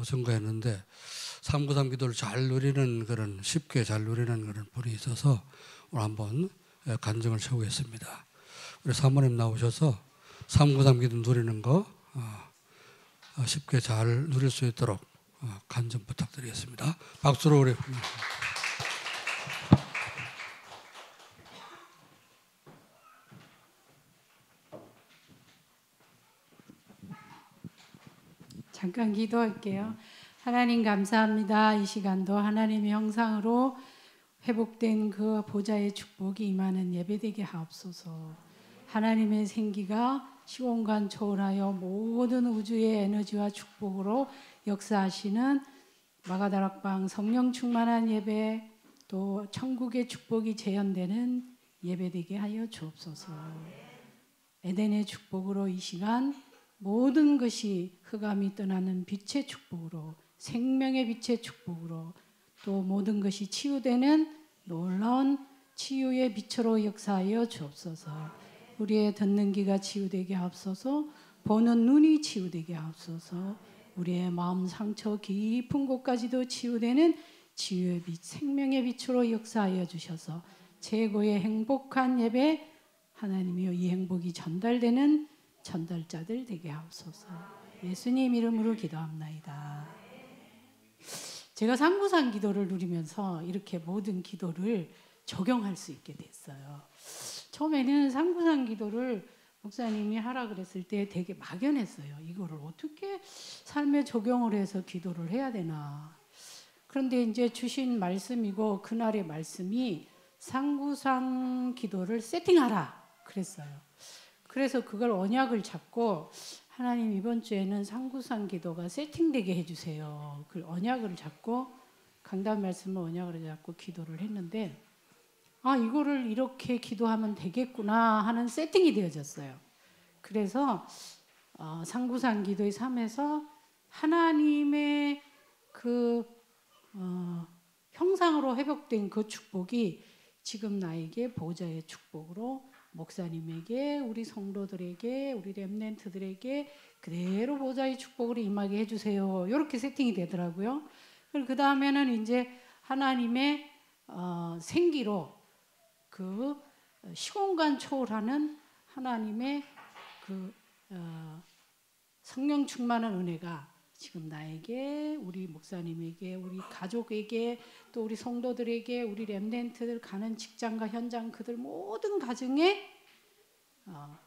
증거했는데 393 기도를 잘 누리는 그런 쉽게 잘 누리는 그런 분이 있어서 오늘 한번 간증을 채우겠습니다. 우리 사모님 나오셔서 393 기도 누리는 거 쉽게 잘 누릴 수 있도록 간증 부탁드리겠습니다. 박수로 우리 잠깐 기도할게요. 하나님 감사합니다. 이 시간도 하나님의 형상으로 회복된 그 보좌의 축복이 임하는 예배되게 하옵소서. 하나님의 생기가 시공간 초월하여 모든 우주의 에너지와 축복으로 역사하시는 마가다락방 성령 충만한 예배, 또 천국의 축복이 재현되는 예배되게 하여 주옵소서. 에덴의 축복으로 이 시간 모든 것이 흑암이 떠나는 빛의 축복으로, 생명의 빛의 축복으로, 또 모든 것이 치유되는 놀라운 치유의 빛으로 역사하여 주옵소서. 우리의 듣는 귀가 치유되게 하옵소서. 보는 눈이 치유되게 하옵소서. 우리의 마음 상처 깊은 곳까지도 치유되는 치유의 빛, 생명의 빛으로 역사하여 주셔서 최고의 행복한 예배, 하나님이여 이 행복이 전달되는 전달자들 되게 하옵소서. 예수님 이름으로 기도합나이다. 제가 상부상 기도를 누리면서 이렇게 모든 기도를 적용할 수 있게 됐어요. 처음에는 상부상 기도를 목사님이 하라 그랬을 때 되게 막연했어요. 이거를 어떻게 삶에 적용을 해서 기도를 해야 되나. 그런데 이제 주신 말씀이고 그날의 말씀이 상부상 기도를 세팅하라 그랬어요. 그래서 그걸 언약을 잡고 하나님 이번 주에는 상구상 기도가 세팅되게 해주세요. 그 언약을 잡고 강단 말씀을 언약을 잡고 기도를 했는데 이거를 이렇게 기도하면 되겠구나 하는 세팅이 되어졌어요. 그래서 상구상 기도의 삶에서 하나님의 그 형상으로 회복된 그 축복이 지금 나에게 보좌의 축복으로 목사님에게, 우리 성도들에게, 우리 렘넌트들에게 그대로 보좌의 축복으로 임하게 해주세요. 이렇게 세팅이 되더라고요. 그 다음에는 이제 하나님의 생기로 그 시공간 초월하는 하나님의 그 성령 충만한 은혜가 지금 나에게, 우리 목사님에게, 우리 가족에게, 또 우리 성도들에게, 우리 렘넌트들 가는 직장과 현장 그들 모든 가정에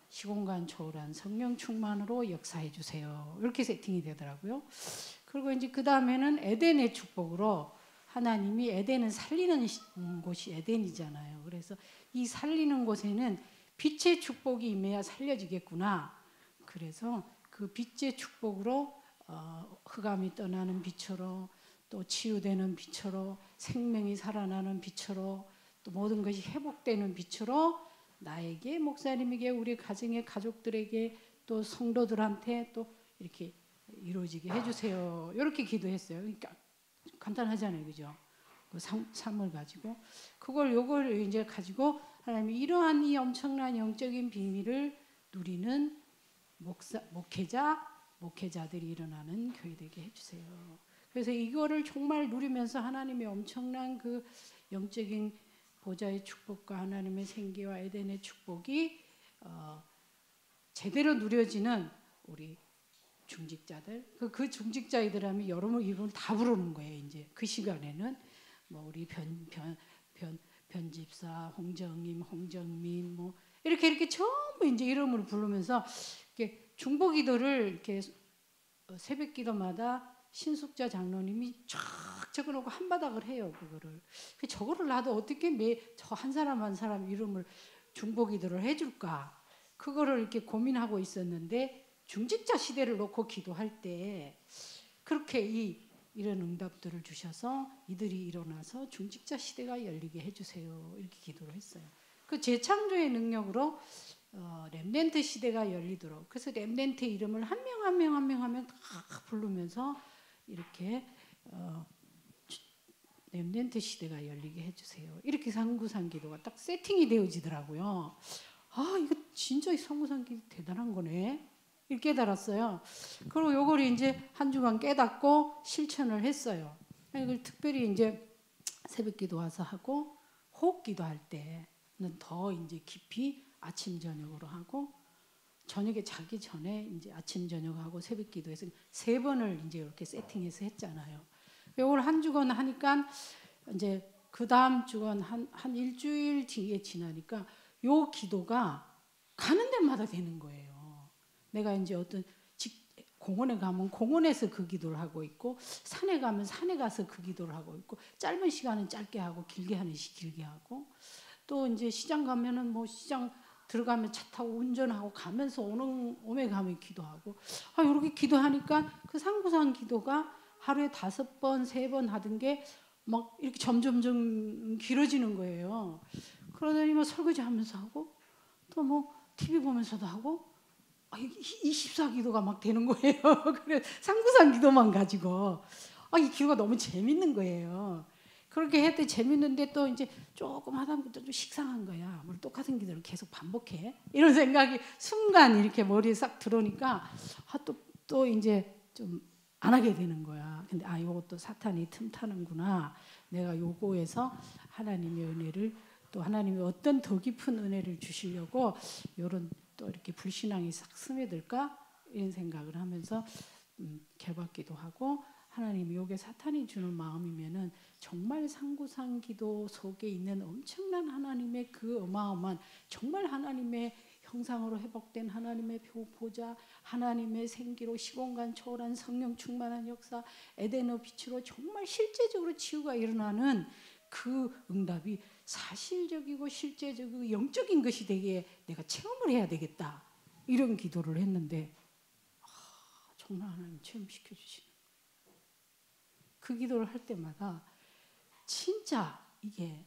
시공간 초월한 성령 충만으로 역사해 주세요. 이렇게 세팅이 되더라고요. 그리고 이제 그 다음에는 에덴의 축복으로 하나님이, 에덴은 살리는 곳이 에덴이잖아요. 그래서 이 살리는 곳에는 빛의 축복이 임해야 살려지겠구나. 그래서 그 빛의 축복으로 흑암이 떠나는 빛으로, 또 치유되는 빛으로, 생명이 살아나는 빛으로, 또 모든 것이 회복되는 빛으로 나에게, 목사님에게, 우리 가정의 가족들에게, 또 성도들한테 또 이렇게 이루어지게 해주세요. 이렇게 기도했어요. 그러니까 간단하잖아요, 그죠? 그 삶을 가지고 요걸 이제 가지고 하나님이 이러한 이 엄청난 영적인 비밀을 누리는 목회자들이 일어나는 교회 되게 해주세요. 그래서 이거를 정말 누리면서 하나님의 엄청난 그 영적인 보좌의 축복과 하나님의 생기와 에덴의 축복이 제대로 누려지는 우리 중직자들, 그 중직자이들 하면 여러분 이름을 다 부르는 거예요. 이제 그 시간에는 뭐 우리 변집사, 홍정임, 홍정민, 뭐 이렇게 전부 이제 이름을 부르면서 이렇게 중보기도를 이렇게 새벽기도마다 신숙자 장로님이 쫙 적어놓고 한 바닥을 해요. 저거를 나도 어떻게 저 한 사람 한 사람 이름을 중보기도를 해줄까? 그거를 이렇게 고민하고 있었는데 중직자 시대를 놓고 기도할 때 그렇게 이런 응답들을 주셔서 이들이 일어나서 중직자 시대가 열리게 해주세요. 이렇게 기도를 했어요. 그 재창조의 능력으로 렘넌트 시대가 열리도록, 그래서 렘넌트 이름을 한 명 한 명 한 명 하면 다 부르면서 이렇게 렘넌트 시대가 열리게 해주세요. 이렇게 상구상 기도가 딱 세팅이 되어지더라고요. 이거 진짜 이 상구상 기도 대단한 거네. 이렇게 깨달았어요. 그리고 요걸 이제 한 주간 깨닫고 실천을 했어요. 이걸 특별히 이제 새벽기도 와서 하고 호흡기도 할 때는 더 이제 깊이 아침 저녁으로 하고 저녁에 자기 전에 이제 아침 저녁하고 새벽기도해서 3번을 이제 이렇게 세팅해서 했잖아요. 요걸 한 주간 하니까 이제 그 다음 주간 한 일주일 뒤에 지나니까 요 기도가 가는 데마다 되는 거예요. 내가 이제 어떤 공원에 가면 공원에서 그 기도를 하고 있고 산에 가면 산에 가서 그 기도를 하고 있고 짧은 시간은 짧게 하고 길게 하는 시 길게 하고 또 이제 시장 가면은 뭐 시장 들어가면 차 타고 운전하고 가면서 오메 가면 기도하고 이렇게 기도하니까 그 상부상 기도가 하루에 5번, 3번 하던 게 막 이렇게 점점 길어지는 거예요. 그러더니 뭐 설거지 하면서 하고 또 뭐 TV 보면서도 하고 24기도가 막 되는 거예요. 그래 상부상 기도만 가지고 이 기도가 너무 재밌는 거예요. 그렇게 했더니 재밌는데 또 이제 조금 하다 보니까 좀 식상한 거야. 뭘 똑같은 기도를 계속 반복해? 이런 생각이 순간 이렇게 머리에 싹 들어오니까 또 이제 좀 안 하게 되는 거야. 근데 요것도 사탄이 틈타는구나. 내가 요거에서 하나님의 은혜를 또 하나님이 어떤 더 깊은 은혜를 주시려고 요런 또 이렇게 불신앙이 싹 스며들까 이런 생각을 하면서 개받기도 하고 하나님이 요게 사탄이 주는 마음이면은 정말 상구상 기도 속에 있는 엄청난 하나님의 그 어마어마한 정말 하나님의 형상으로 회복된 하나님의 보좌 하나님의 생기로 시공간 초월한 성령 충만한 역사 에덴의 빛으로 정말 실제적으로 치유가 일어나는 그 응답이 사실적이고 실제적이고 영적인 것이 되게 내가 체험을 해야 되겠다 이런 기도를 했는데 정말 하나님 체험시켜 주시는 그 기도를 할 때마다 진짜 이게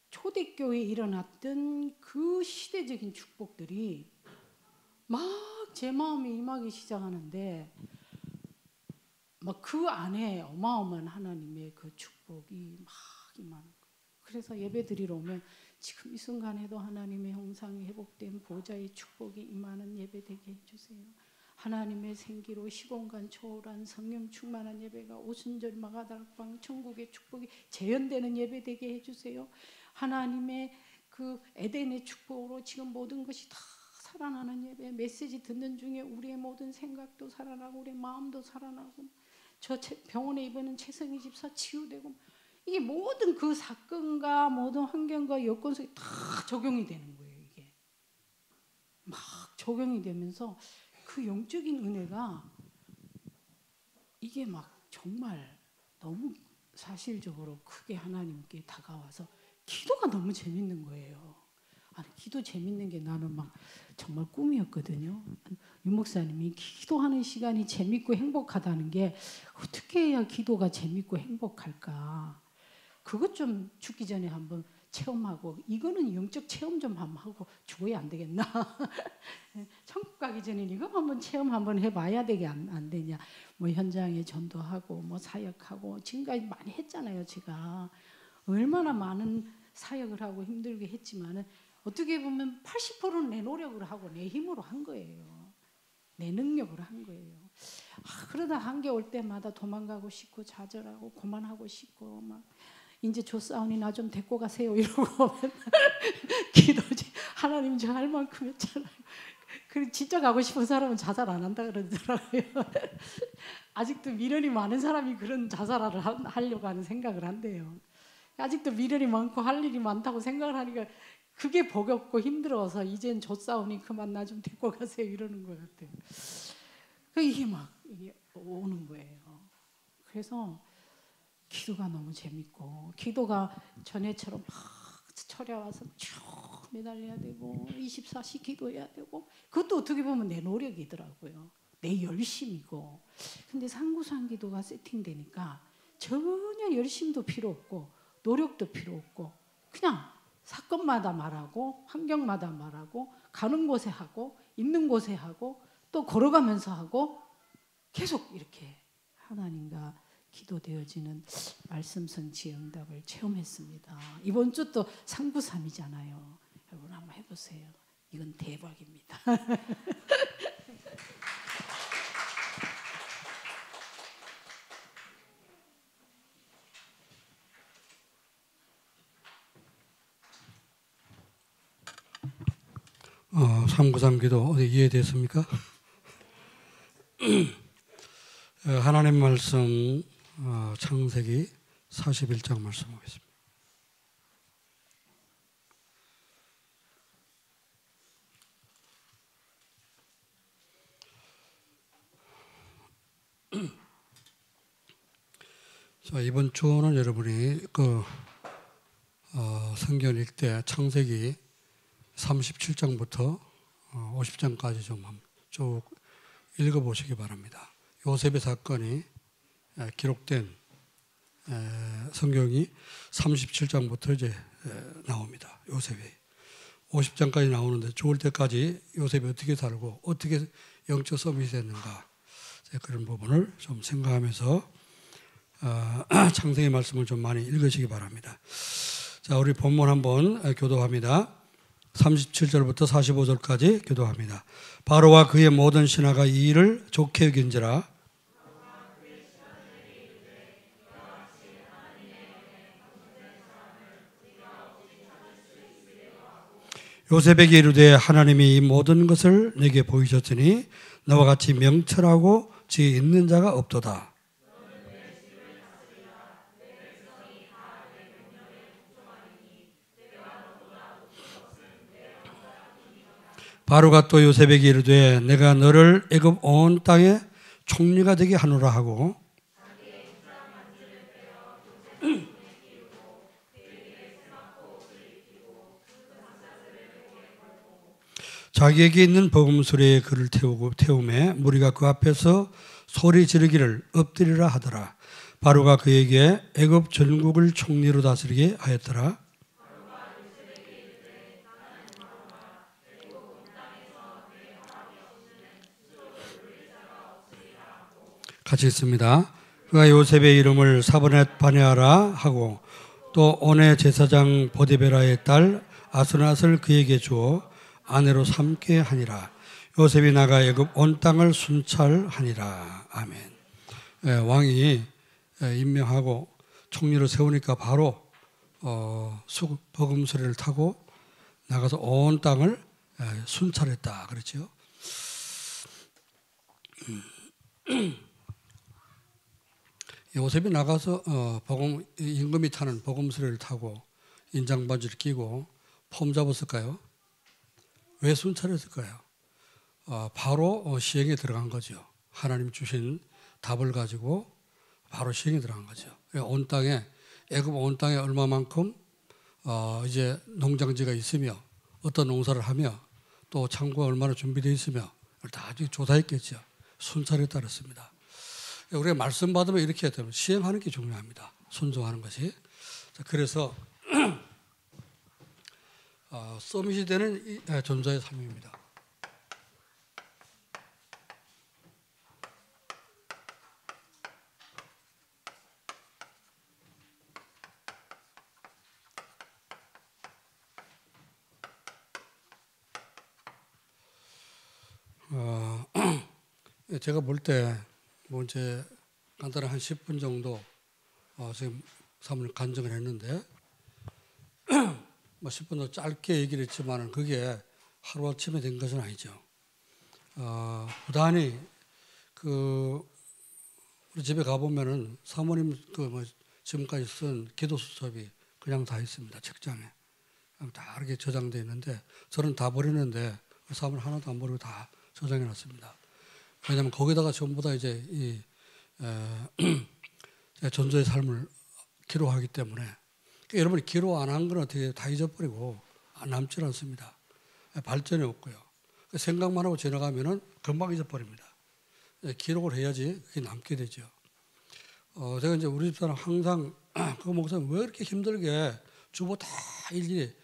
초대교회에 일어났던 그 시대적인 축복들이 막 제 마음에 임하기 시작하는데 막 그 안에 어마어마한 하나님의 그 축복이 막 임하는 거예요. 그래서 예배 드리러 오면 지금 이 순간에도 하나님의 형상이 회복된 보좌의 축복이 임하는 예배 되게 해주세요. 하나님의 생기로 시공간 초월한 성령 충만한 예배가 오순절 마가다락방 천국의 축복이 재현되는 예배 되게 해주세요. 하나님의 그 에덴의 축복으로 지금 모든 것이 다 살아나는 예배 메시지 듣는 중에 우리의 모든 생각도 살아나고 우리의 마음도 살아나고 저 병원에 입원한 최성희 집사 치유되고 이게 모든 그 사건과 모든 환경과 여건 속에 다 적용이 되는 거예요. 이게 막 적용이 되면서 그 영적인 은혜가 이게 막 정말 너무 사실적으로 크게 하나님께 다가와서 기도가 너무 재밌는 거예요. 기도 재밌는 게 나는 막 정말 꿈이었거든요. 유 목사님이 기도하는 시간이 재밌고 행복하다는 게 어떻게 해야 기도가 재밌고 행복할까? 그것 좀 죽기 전에 한번 체험하고 이거는 영적 체험 좀 한번 하고 죽어야 안 되겠나? 천국 가기 전에 이거 한번 체험 한번 해봐야 되게 안 되냐? 뭐 현장에 전도하고 뭐 사역하고 지금까지 많이 했잖아요. 제가 얼마나 많은 사역을 하고 힘들게 했지만은 어떻게 보면 80%는 내 노력을 하고 내 힘으로 한 거예요. 내 능력으로 한 거예요. 그러다 한계 올 때마다 도망가고 싶고 좌절하고 그만하고 싶고 막 이제 조사오니 나 좀 데리고 가세요 이러고 기도지 하나님 저 할 만큼 했잖아요. 그리고 진짜 가고 싶은 사람은 자살 안 한다 그러더라고요. 아직도 미련이 많은 사람이 그런 자살을 하려고 하는 생각을 한대요. 아직도 미련이 많고 할 일이 많다고 생각을 하니까 그게 버겁고 힘들어서 이젠 좆싸우니 그만 나 좀 데리고 가세요 이러는 것 같아요. 이게 막 이게 오는 거예요. 그래서 기도가 너무 재밌고 기도가 전에처럼 막 철야와서 쭉 매달려야 되고 24시 기도해야 되고 그것도 어떻게 보면 내 노력이더라고요. 내 열심이고 근데 상구상 기도가 세팅되니까 전혀 열심도 필요 없고 노력도 필요 없고 그냥 사건마다 말하고 환경마다 말하고 가는 곳에 하고 있는 곳에 하고 또 걸어가면서 하고 계속 이렇게 하나님과 기도되어지는 말씀 성취의 응답을 체험했습니다. 이번 주 또 상부삼이잖아요. 여러분 한번 해보세요. 이건 대박입니다. 393 기도 어디 이해됐습니까? 하나님 말씀 창세기 41장 말씀 보겠습니다. 자, 이번 주는 여러분이 성경 읽때 창세기 37장부터 50장까지 좀 쭉 읽어보시기 바랍니다. 요셉의 사건이 기록된 성경이 37장부터 이제 나옵니다. 요셉이 50장까지 나오는데 죽을 때까지 요셉이 어떻게 살고 어떻게 영적 서밋이 됐는가, 그런 부분을 좀 생각하면서 창세기 말씀을 좀 많이 읽으시기 바랍니다. 자, 우리 본문 한번 교도합니다. 37절부터 45절까지 교도합니다. 바로와 그의 모든 신하가 이 일을 좋게 여긴지라. 요셉에게 이르되 하나님이 이 모든 것을 내게 보이셨으니 너와 같이 명철하고 지혜 있는 자가 없도다. 바로가 또 요셉에게 이르되 내가 너를 애굽 온 땅에 총리가 되게 하노라 하고 자기에게 있는 버금수레에 그를 태우매 무리가 그 앞에서 소리 지르기를 엎드리라 하더라. 바로가 그에게 애굽 전국을 총리로 다스리게 하였더라. 같이 있습니다. 그가 요셉의 이름을 사브넷 바네아라 하고 또 온의 제사장 보디베라의 딸 아스낫을 그에게 주어 아내로 삼게 하니라. 요셉이 나가 애굽 온 땅을 순찰하니라. 아멘. 왕이 임명하고 총리를 세우니까 바로 버금수레를 타고 나가서 온 땅을 순찰했다. 그렇죠? 요셉이 나가서 임금이 타는 버금수레를 타고 인장바지를 끼고 폼 잡았을까요? 왜 순찰했을까요? 바로 시행에 들어간 거죠. 하나님 주신 답을 가지고 바로 시행에 들어간 거죠. 온 땅에 애굽 온 땅에 얼마만큼 이제 농장지가 있으며 어떤 농사를 하며 또 창고가 얼마나 준비되어 있으며 다 조사했겠죠. 순찰에 따랐습니다. 우리가 말씀 받으면 이렇게 해야 되면 시행하는 게 중요합니다. 순종하는 것이. 그래서 서밋이 되는 전자의 삶입니다. 제가 볼 때 뭐 이제 간단히 한 10분 정도 지금 사모님 간증을 했는데 뭐 10분 더 짧게 얘기를 했지만 그게 하루아침에 된 것은 아니죠. 부단히 우리 집에 가보면은 사모님 지금까지 쓴 기도 수첩이 그냥 다 있습니다. 책장에. 다 이렇게 저장되어 있는데 저는 다 버리는데 사모님 하나도 안 버리고 다 저장해 놨습니다. 왜냐하면 거기다가 전부 다 이제 이 전도의 삶을 기록하기 때문에 그러니까 여러분이 기록 안 한 건 어떻게 다 잊어버리고 남질 않습니다. 발전이 없고요. 생각만 하고 지나가면은 금방 잊어버립니다. 기록을 해야지 그게 남게 되죠. 제가 이제 우리 집사람 항상 그 목사님 왜 이렇게 힘들게 주보 다 일일이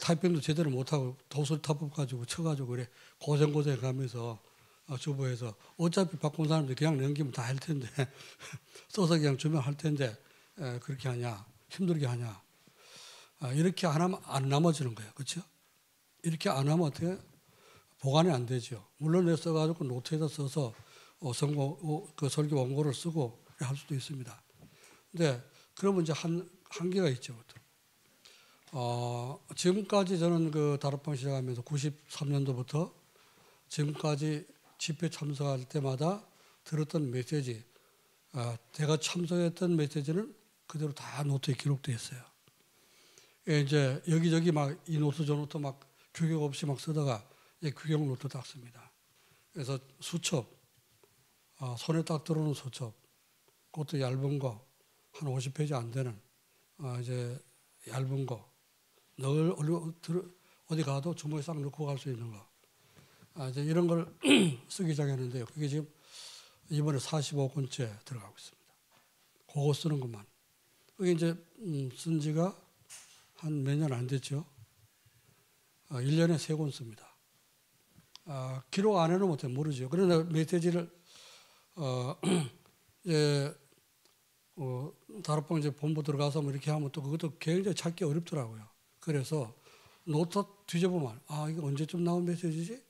타이핑도 제대로 못하고 도술 타법 가지고 쳐가지고 그래 고생 가면서 주보에서 어차피 바꾼 사람들 그냥 넘기면 다 할 텐데 써서 그냥 주면 할 텐데 그렇게 하냐 힘들게 하냐 이렇게 안 하면 안 남아지는 거예요. 그렇죠? 이렇게 안 하면 어떻게 보관이 안 되죠. 물론 내 써가지고 노트에다 써서 그 설교 원고를 쓰고 할 수도 있습니다. 근데 그러면 이제 한계가 있죠. 지금까지 저는 그 다락방 시작하면서 93년도부터 지금까지 집회 참석할 때마다 들었던 메시지, 제가 참석했던 메시지는 그대로 다 노트에 기록되어 있어요. 이제 여기저기 막 이 노트 저 노트 막 규격 없이 막 쓰다가 이제 규격 노트 딱 씁니다. 그래서 수첩, 손에 딱 들어오는 수첩, 그것도 얇은 거, 한 50페이지 안 되는, 이제 얇은 거, 늘 어디 가도 주머니에 싹 넣고 갈 수 있는 거. 이제 이런 걸 쓰기 시작했는데요. 그게 지금 이번에 45권째 들어가고 있습니다. 그거 쓰는 것만. 그게 이제 쓴 지가 한 몇 년 안 됐죠. 1년에 3권 씁니다. 기록 안 해놓으면 어떻게 모르죠. 그러나 메시지를 이제 다락방 이제 본부 들어가서 뭐 이렇게 하면 또 그것도 굉장히 찾기 어렵더라고요. 그래서 노트 뒤져보면 이게 언제쯤 나온 메시지지?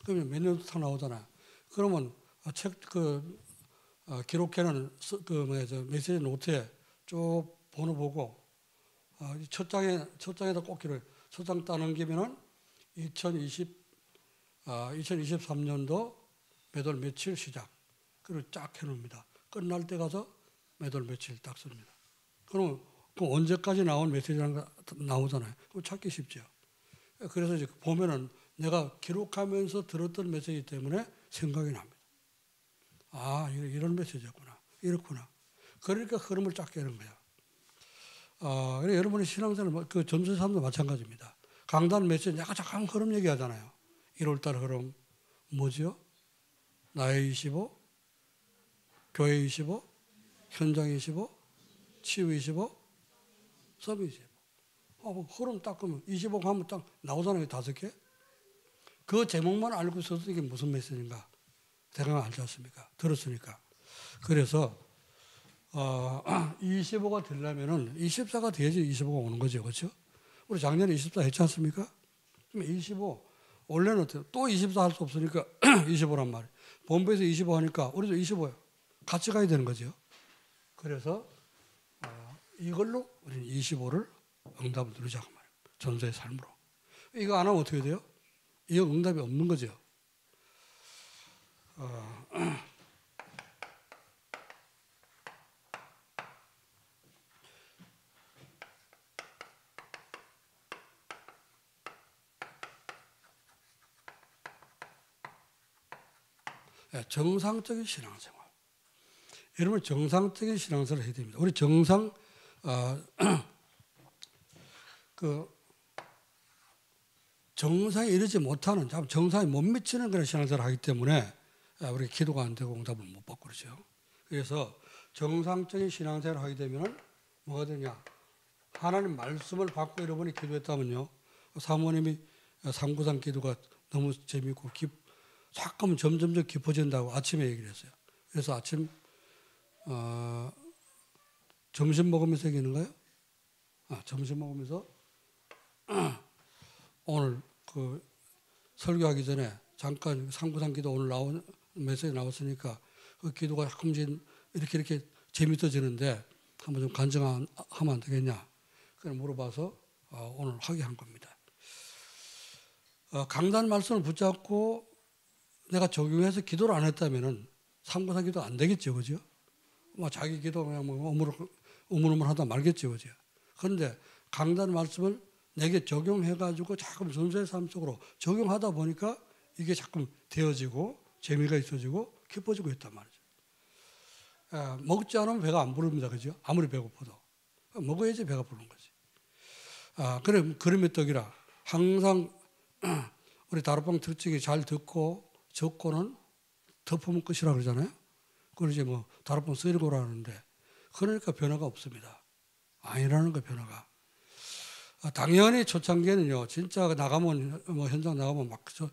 그러면 몇 년부터 딱 나오잖아요. 그러면 책 기록해놓은 메시지 노트에 쭉 번호 보고 첫 장에다 꼭 기록해. 첫 장 따넘기면은 2023년도 몇 월 며칠 시작. 그리고 쫙 해놓습니다. 끝날 때 가서 몇 월 며칠 딱 씁니다. 그럼 그 언제까지 나온 메시지가 나오잖아요. 그럼 찾기 쉽죠. 그래서 이제 보면은 내가 기록하면서 들었던 메시지 때문에 생각이 납니다. 이런 메시지였구나. 이렇구나. 그러니까 흐름을 쫙 깨는 거야. 그래서 여러분의 신앙생활, 그 점수 삶도 마찬가지입니다. 강단 메시지, 내가 잠깐 흐름 얘기하잖아요. 1월달 흐름, 뭐죠? 나의 25, 교회 25, 현장 25, 치유 25, 서비 25. 흐름 딱 그러면 25 하면 딱 나오잖아요. 5개. 그 제목만 알고 있어도 이게 무슨 메시지인가? 대강 알지 않습니까? 들었으니까. 그래서 25가 되려면은 24가 돼야지 25가 오는 거죠. 그렇죠? 우리 작년에 24 했지 않습니까? 그럼 25, 원래는 어때요? 또 24 할 수 없으니까 25란 말이에요. 본부에서 25 하니까 우리도 25예요. 같이 가야 되는 거죠. 그래서 이걸로 우리는 25를 응답을 누리자고 말이에요. 전도의 삶으로. 이거 안 하면 어떻게 돼요? 이거 응답이 없는 거죠. 정상적인 신앙생활. 여러분 정상적인 신앙생활을 해야 됩니다. 우리 정상에 이르지 못하는, 정상에 못 미치는 그런 신앙생활을 하기 때문에 우리 기도가 안 되고 응답을 못 받고 그러죠. 그래서 정상적인 신앙생활을 하게 되면 뭐가 되냐? 하나님 말씀을 받고 여러분이 기도했다면요. 사모님이 393 기도가 너무 재미있고 잠깐만 점점 깊어진다고 아침에 얘기를 했어요. 그래서 아침 점심 먹으면서 얘기하는가요? 점심 먹으면서 오늘 그 설교하기 전에 잠깐 393 기도 오늘 나온 메시지 나왔으니까 그 기도가 조금씩 이렇게 재밌어지는데 한번 좀 간증하면 안 되겠냐? 그걸 물어봐서 오늘 하게 한 겁니다. 강단 말씀을 붙잡고 내가 적용해서 기도를 안 했다면은 393 기도 안 되겠죠, 그죠? 자기 기도 그냥 우물우물 하다 말겠죠, 그죠? 그런데 강단 말씀을 내게 적용해가지고 자꾸 전도의 삶 속으로 적용하다 보니까 이게 자꾸 되어지고 재미가 있어지고 깊어지고 있단 말이죠. 먹지 않으면 배가 안 부릅니다, 그죠? 아무리 배고파도 먹어야지 배가 부르는 거지. 그래 그림의 떡이라 항상 우리 다락방 특징이 잘 듣고 적고는 덮으면 끝이라 그러잖아요. 그걸 이제 다락방 쓰리고라 하는데 그러니까 변화가 없습니다. 아니라는 거 변화가. 당연히 초창기에는요, 진짜 나가면, 현장 나가면 막 계속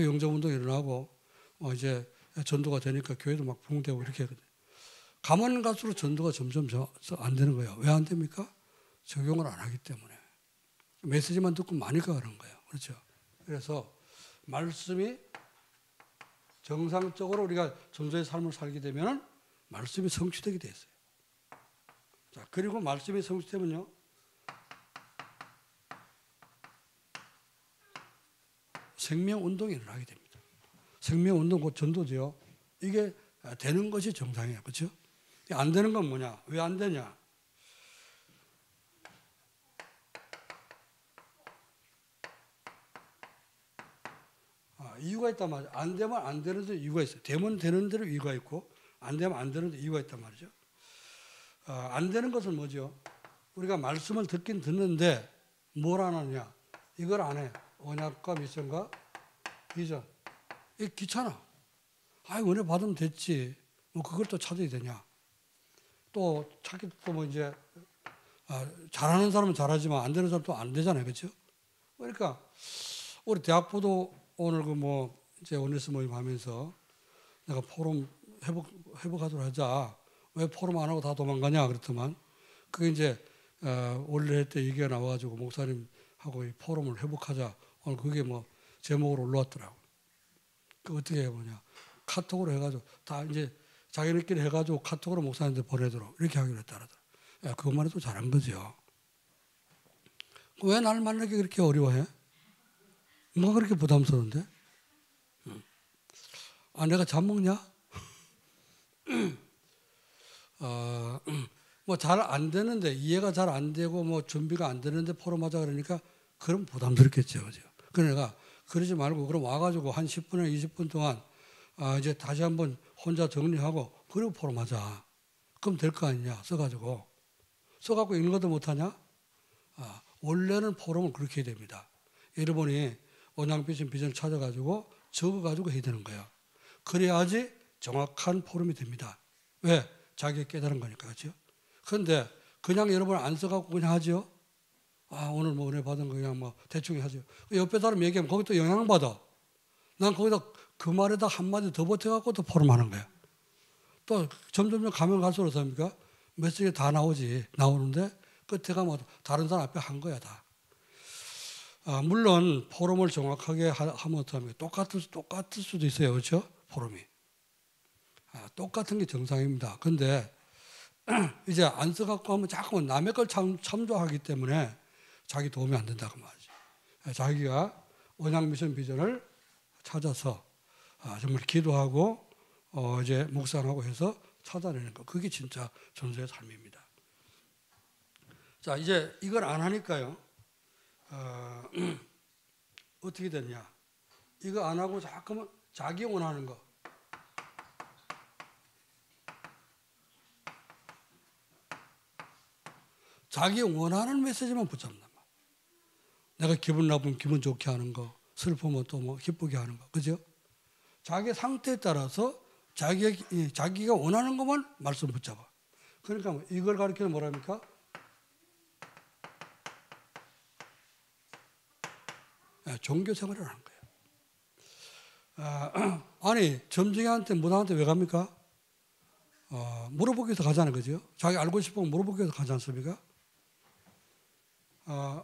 영접운동이 일어나고, 이제 전도가 되니까 교회도 막 붕대고 이렇게 하거든요. 가면 갈수록 전도가 점점 안 되는 거예요. 왜 안 됩니까? 적용을 안 하기 때문에. 메시지만 듣고 마니까 그런 거예요. 그렇죠? 그래서 말씀이 정상적으로 우리가 전도의 삶을 살게 되면 말씀이 성취되게 돼 있어요. 자, 그리고 말씀이 성취되면요, 생명운동이 일어나게 됩니다. 생명운동 곧 전도죠. 이게 되는 것이 정상이에요. 그렇죠? 안 되는 건 뭐냐? 왜 안 되냐? 이유가 있단 말이죠. 안 되면 안 되는 데 이유가 있어요. 되면 되는 대로 이유가 있고 안 되면 안 되는 데 이유가 있단 말이죠. 안 되는 것은 뭐죠? 우리가 말씀을 듣긴 듣는데 뭘 안 하냐? 이걸 안 해. 언약과 미션과 비전. 이게 귀찮아. 은혜 받으면 됐지. 뭐 그걸 또 찾아야 되냐? 또 찾기 또 뭐 이제 잘하는 사람은 잘하지만 안 되는 사람은 또 안 되잖아요, 그렇죠? 그러니까 우리 대학부도 오늘 그 뭐 이제 원내스 모임 하면서 내가 포럼 회복하도록 하자. 왜 포럼 안 하고 다 도망가냐 그랬더만 그게 이제 원래 때 얘기가 나와가지고 목사님하고 이 포럼을 회복하자. 오늘 그게 뭐 제목으로 올라왔더라고. 그 어떻게 해보냐? 카톡으로 해가지고 다 이제 자기네끼리 해가지고 카톡으로 목사님한테 보내도록 이렇게 하기로 했다더라. 그것만 해도 잘한 거죠. 왜 나를 만나기 그렇게 어려워해? 뭐가 그렇게 부담스러운데? 내가 잠 먹냐? 뭐 잘 안 되는데 이해가 잘 안 되고 뭐 준비가 안 되는데 포럼하자 그러니까 그럼 부담스럽겠죠, 그죠? 그러니까 그러지 말고 그럼 와가지고 한 10분에 20분 동안 이제 다시 한번 혼자 정리하고 그리고 포럼하자. 그럼 될 거 아니냐? 써갖고 읽는 것도 못하냐? 원래는 포럼을 그렇게 해야 됩니다. 여러분이 언양비전 비전을 찾아가지고 적어가지고 해야 되는 거예요. 그래야지 정확한 포럼이 됩니다. 왜? 자기가 깨달은 거니까, 그렇죠? 그런데 그냥 여러분 안 써갖고 그냥 하죠? 오늘 뭐 은혜 받은 거 그냥 뭐 대충 하죠. 옆에 사람 얘기하면 거기 또 영향받아. 난 거기다 그 말에다 한마디 더 보태갖고 또 포럼하는 거야. 또 점점 가면 갈수록 어떻습니까? 메시지 다 나오는데 끝에 가면 다른 사람 앞에 한 거야, 다. 물론 포럼을 정확하게 하면 어떡합니까? 똑같을 수도 있어요. 그렇죠? 포럼이. 똑같은 게 정상입니다. 근데 이제 안 써갖고 하면 자꾸 남의 걸 참조하기 때문에 자기 도움이 안 된다고 말이죠. 자기가 언약 미션 비전을 찾아서 정말 기도하고 이제 묵상하고 해서 찾아내는 거. 그게 진짜 전도의 삶입니다. 자, 이제 이걸 안 하니까요. 어떻게 되냐? 이거 안 하고 자꾸만 자기 원하는 거. 자기 원하는 메시지만 붙잡는단 말이야. 내가 기분 나쁘면 기분 좋게 하는 거, 슬프면 또 뭐 기쁘게 하는 거, 그죠? 자기 상태에 따라서 자기가 원하는 것만 말씀 붙잡아. 그러니까 이걸 가르치는 뭐랍니까? 종교 생활을 하는 거예요. 아니 점쟁이한테 무당한테 왜 갑니까? 물어보기 위해서 가잖아요, 그죠? 자기 알고 싶으면 물어보기 위해서 가지 않습니까?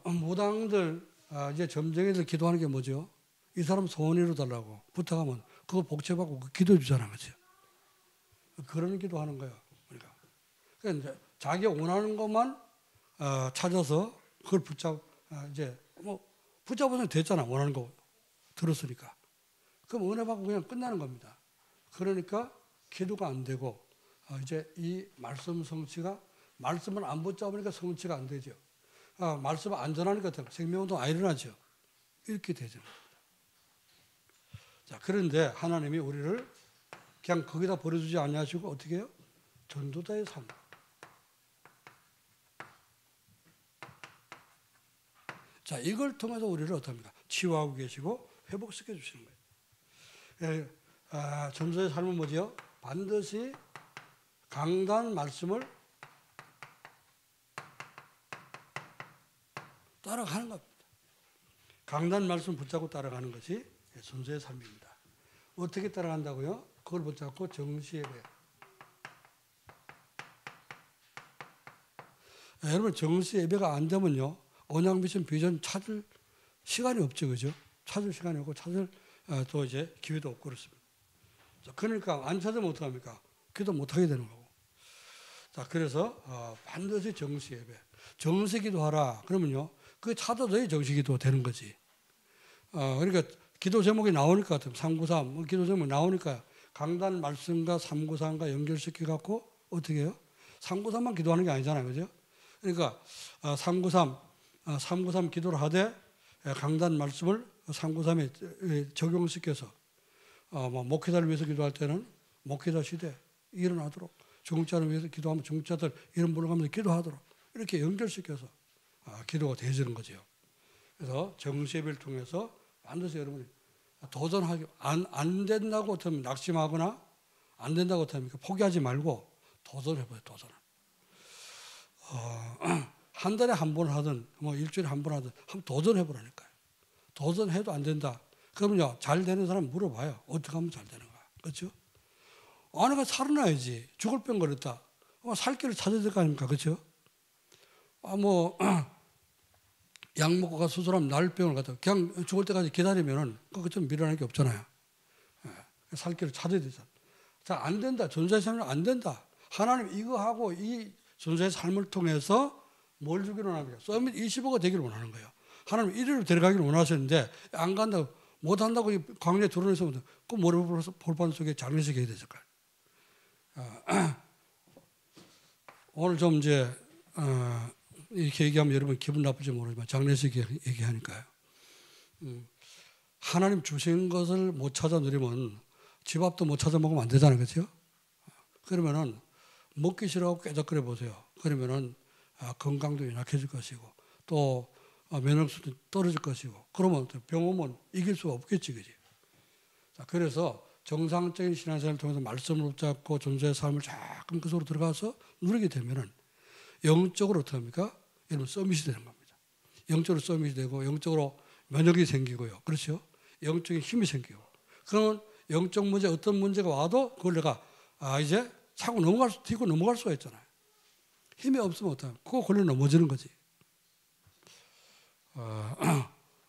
무당들 이제 점쟁이들 기도하는 게 뭐죠? 이 사람 소원 이루달라고 부탁하면 그거 복채받고 기도해 주잖아요, 그죠? 그런 기도하는 거예요, 우리가. 그러니까 이제 자기가 원하는 것만 찾아서 그걸 이제 뭐 붙잡으면 됐잖아, 원하는 거 들었으니까. 그럼 은혜 받고 그냥 끝나는 겁니다. 그러니까 기도가 안 되고 이제 이 말씀 성취가 말씀을 안 붙잡으니까 성취가 안 되죠. 말씀을 안 전하니까 생명운동 안 일어나죠. 이렇게 되죠. 자, 그런데 하나님이 우리를 그냥 거기다 버려두지 아니하시고 어떻게 해요? 전도자의 삶. 자, 이걸 통해서 우리를 어떻습니까? 치유하고 계시고 회복시켜 주시는 거예요. 전도자의 삶은 뭐지요? 반드시 강단 말씀을 따라가는 겁니다. 강단 말씀 붙잡고 따라가는 것이 전도자의 삶입니다. 어떻게 따라간다고요? 그걸 붙잡고 정시 예배. 여러분 정시 예배가 안 되면요, 언약 미션 비전 찾을 시간이 없죠, 그죠? 찾을 시간이 없고 또 이제 기회도 없고 그렇습니다. 자, 그러니까 안 찾으면 어떡합니까? 기도 못 하게 되는 거고. 자, 그래서 반드시 정시 예배, 정시 기도하라. 그러면요, 그게 찾아져야 정시 기도가 되는 거지. 그러니까 기도 제목이 나오니까 393 기도 제목이 나오니까 강단 말씀과 393과 연결시켜 갖고 어떻게 해요? 393만 기도하는 게 아니잖아요, 그죠? 그러니까 393 기도를 하되 강단 말씀을 393에 적용시켜서 목회자를 위해서 기도할 때는 목회자 시대 일어나도록, 중직자를 위해서 기도하면 중직자들 이름 불러가면서 기도하도록 이렇게 연결시켜서 기도가 되어지는 거죠. 그래서 정시예배를 통해서 반드시 여러분이 도전하기, 안 된다고 하면 낙심하거나 안 된다고 하면 포기하지 말고 도전해봐요. 도전을. 한 달에 한 번 하든 뭐 일주일에 한 번 하든 한번 도전해보라니까요. 도전해도 안 된다. 그러면요, 잘 되는 사람 물어봐요. 어떻게 하면 잘 되는가. 그렇죠? 아내가 살아나야지. 죽을 병 걸렸다. 살 길을 찾아야 될 거 아닙니까? 그렇죠? 약 먹고 가서 수술하면 나을 병을 갖다 그냥 죽을 때까지 기다리면은 그거 좀 미련할 게 없잖아요. 살 길을 찾아야 되잖아. 자, 안 된다. 전사의 삶은 안 된다. 하나님 이거 하고 이 전사의 삶을 통해서 뭘 주기를 원합니까? 서밋 25가 되기를 원하는 거예요. 하나님 1위로 데려가기를 원하셨는데 안 간다고, 못 한다고 광야에 드러내서 그 모래볼판 속에 장례식 해야 되실 거예요. 오늘 좀 이제 이렇게 얘기하면 여러분 기분 나쁠지 모르지만 장례식 얘기하니까요. 하나님 주신 것을 못 찾아 누리면 집 앞도 못 찾아 먹으면 안 되잖아요. 그렇죠? 그러면은 먹기 싫어하고 깨작거려 보세요. 그러면은 건강도 연약해질 것이고 또 면역수도 떨어질 것이고 그러면 병 오면 이길 수가 없겠지. 그지? 자, 그래서 정상적인 신앙생활을 통해서 말씀을 붙잡고 존재의 삶을 자꾸 그 속으로 들어가서 누리게 되면은 영적으로 어떻게 합니까? 여러분 서밋이 되는 겁니다. 영적으로 서밋이 되고 영적으로 면역이 생기고요. 그렇죠? 영적인 힘이 생기고 그러면 영적 문제 어떤 문제가 와도 그걸 내가 이제 차고 딛고 넘어갈 수가 있잖아요. 힘이 없으면 어떡해요? 그거 걸려 넘어지는 거지.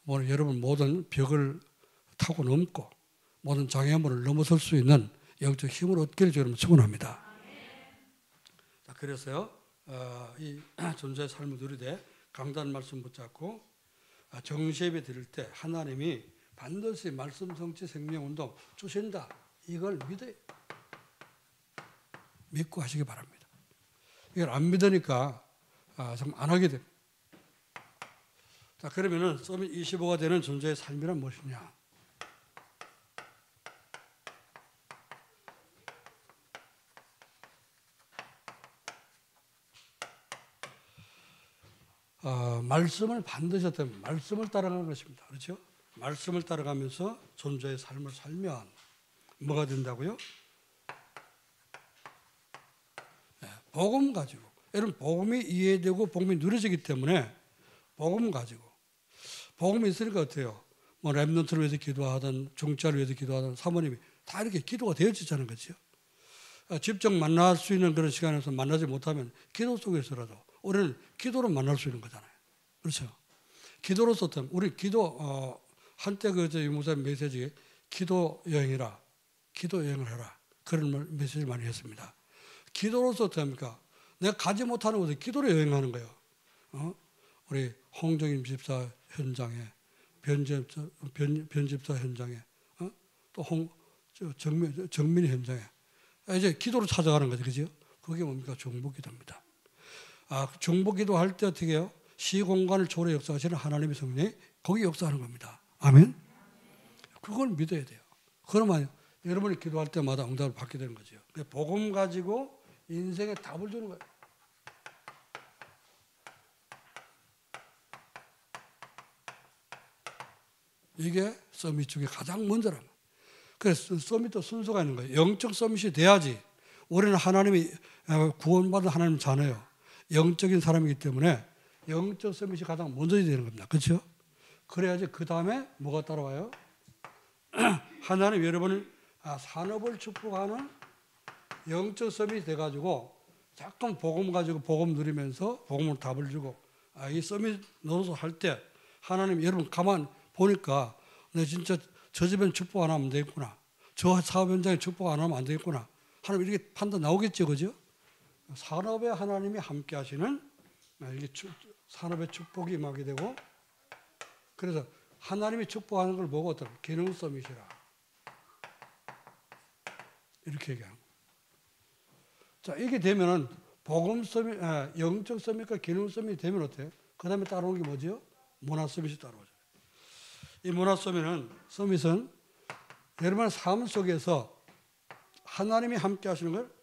오늘 여러분 모든 벽을 타고 넘고 모든 장애물을 넘어설 수 있는 영적 힘을 얻기를 여러분 축원합니다. 자, 그래서요 이 존재의 삶을 누리되 강단 말씀 붙잡고 정시예배 드릴 때 하나님이 반드시 말씀 성취 생명운동 주신다. 이걸 믿고 하시기 바랍니다. 이걸 안 믿으니까 좀 안 하게 됩니다. 자, 그러면은 서밋 25가 되는 존재의 삶이란 무엇이냐? 말씀을 반드시 어떤 말씀을 따라가는 것입니다. 그렇죠? 말씀을 따라가면서 존재의 삶을 살면 뭐가 된다고요? 복음 가지고. 여러분 복음이 이해되고 복음이 누려지기 때문에 복음 가지고. 복음이 있으니까 어때요? 뭐 랩런트를 위해서 기도하든 중자를 위해서 기도하든 사모님이 다 이렇게 기도가 되어지잖아요. 그렇죠? 직접 만날 수 있는 그런 시간에서 만나지 못하면 기도 속에서라도 우리는 기도로 만날 수 있는 거잖아요. 그렇죠? 기도로서 어떤 우리 기도 한때 그 유목사님 메시지 기도 여행이라 기도 여행을 해라 그런 메시지를 많이 했습니다. 기도로서 어떻게 합니까? 내가 가지 못하는 곳에 기도로 여행하는 거예요. 우리 홍정임 집사 현장에 변집사 현장에 또 정민이 현장에 이제 기도로 찾아가는 거죠. 그죠? 그게 뭡니까? 중보기도입니다. 중보기도 할 때 어떻게 해요? 시공간을 초월해 역사하시는 하나님의 성령이 거기 역사하는 겁니다. 아멘? 그걸 믿어야 돼요. 그러면 여러분이 기도할 때마다 응답을 받게 되는 거죠. 복음 가지고 인생에 답을 주는 거예요. 이게 서밋 중에 가장 먼저라는 거예요. 그래서 서밋도 순서가 있는 거예요. 영적 서밋이 돼야지. 우리는 하나님이 구원받은 하나님 자녀예요. 영적인 사람이기 때문에 영적 서밋이 가장 먼저 되는 겁니다. 그렇죠? 그래야지 그 다음에 뭐가 따라와요? 하나님 여러분을 산업을 축복하는 영적 서밋이 돼가지고 자꾸 복음 가지고 복음 누리면서 복음으로 답을 주고 이 서밋 넣어서 할 때 하나님 여러분 가만 보니까 내 진짜 저 집엔 축복 안 하면 되겠구나. 저 사업 현장에 축복 안 하면 안 되겠구나. 하나님 이렇게 판단 나오겠죠. 그죠? 산업에 하나님이 함께 하시는 이게 산업의 축복이 임하게 되고 그래서 하나님이 축복하는 걸 보고 어떤 기능 서밋이라 이렇게 얘기하는 거예요. 자, 이게 되면은 복음 서밋, 영적 서밋과 기능 서밋이 되면 어때요? 그 다음에 따라오는 게 뭐죠? 문화 서밋이 따라오죠. 이 문화 서밋은 여러분의 삶 속에서 하나님이 함께 하시는 걸